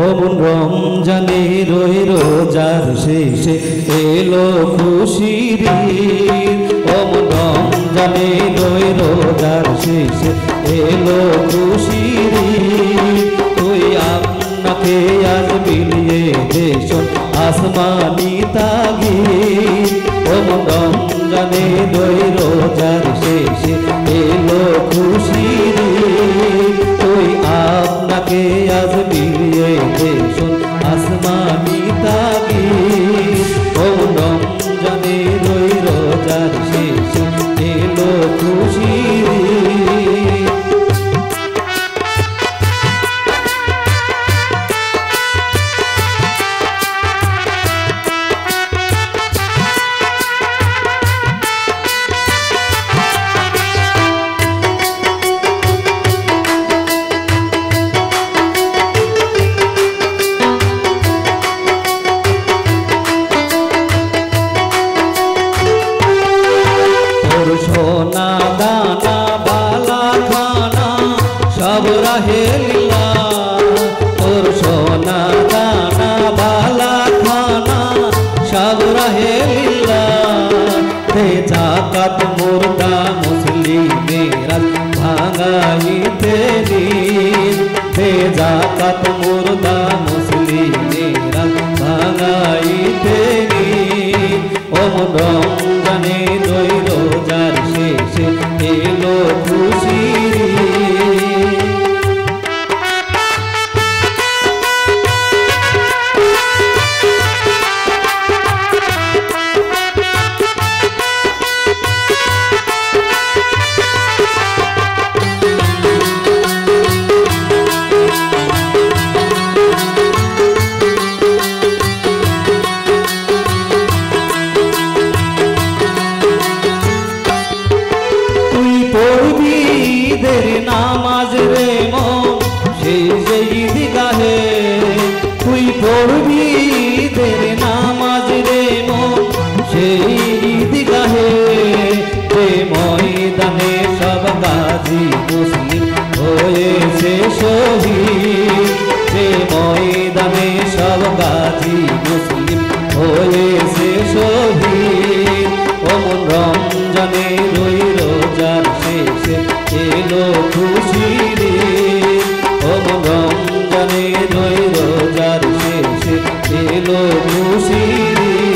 অমন রমজানে রই রোজার শেষে এলো খুশির ঈদ। অমন রমজানে রই রোজার শেষে এলো খুশির ঈদ। তুই আপনাকে আজ মিলিয়ে দেশন আসমানি তাগিদ। অমন রমজানে রই রোজার শেষে এলো খুশির ঈদ। তুই আপনাকে আজ মিলিয়ে দেশন আসমানি তাগিদ। অমন রমজানে রই রোজার শেষে এলো খুশির ঈদ। সোনা দানা বালা খানা সব রাহে লীলা। তোর সোনা দানা বালা খানা সব রাহে লীলা। তে জাকাত মুর্দা মুসলিমেরা ভাঙাইতে দিন। তে জাকাত মুর্দা মুসলিমেরা ভাঙাইতে দিন। অমন রমজানে রই রোজার শেষে এলো খুশির ঈদ। ঈদের নামাজ রে মন সেই যে ঈদগাহে। তুই পড়বি ঈদের নামাজ রে মন সেই ঈদগাহে। যে ময়দানে সব গাজী মুসলিম হয়েছে শহীদ। যে ময়দানে সব গাজী মুসলিম হয়েছে শহীদ। অমন রমজানে রই রোজার শেষে এলো খুশির ঈদ। অমন রমজানে রই রোজার শেষে এলো খুশির ঈদ।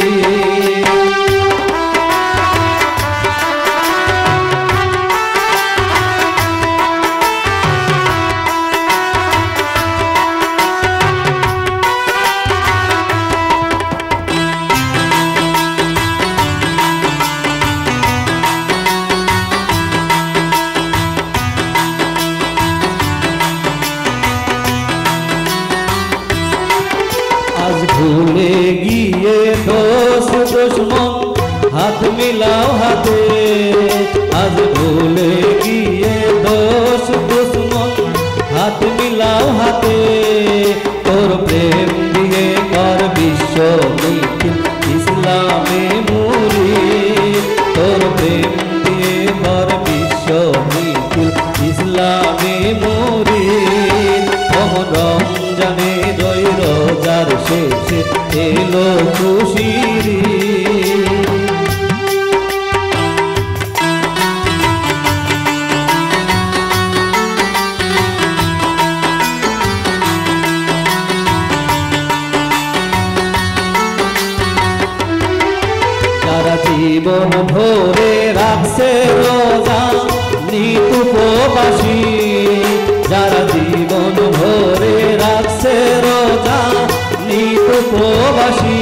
আজ ভুলে গিয়ে দোষ দুশ্মন হাত মিলাও হাতে। আজ ভুলে গিয়ে দোষ দুশ্মন হাত মিলাও হাতে। তোর প্রেম দিয়ে কর বিশ্ব মিছিল ইসলামে মুরিদ। তোর প্রেম দিয়ে কর বিশ্ব মিছিল ইসলামে মুরিদ। অমন রমজানে রই রোজার শেষে এলো খুশির ঈদ। যারা জীবন ভরে রাখছে রোজা নিত উপবাসী। যারা জীবন ভরে রাখছে রোজা নিত উপবাসী।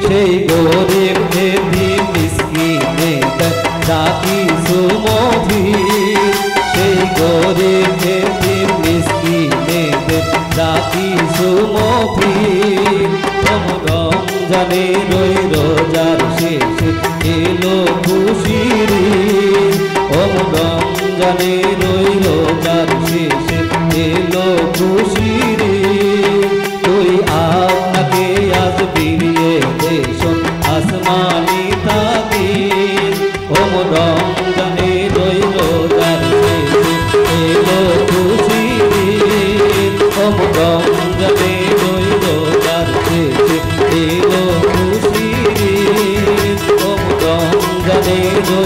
সেই গরিব এতিম মিসকিনদের ডাকি সুমধুর। সেই গরিব এতিম মিসকিনদের ডাকি সুমধুর। অমন রমজানে রই রোজার শেষে এলো খুশির ঈদ। অমন রমজানে রই রোজার শেষে এলো খুশির ঈদ। তুই আপনাকে আজ ফিরিয়ে দেশন আসমানি তাগিদ। অমন রমজানে রই রোজার শেষে এলো খুশির ঈদ। অমন রমজানে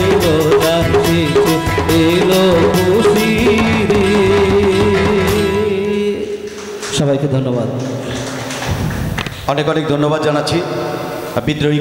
ওই রোজার শেষে এলো খুশির ঈদ। সবাইকে ধন্যবাদ। অনেক অনেক ধন্যবাদ জানাচ্ছি বিদ্রোহী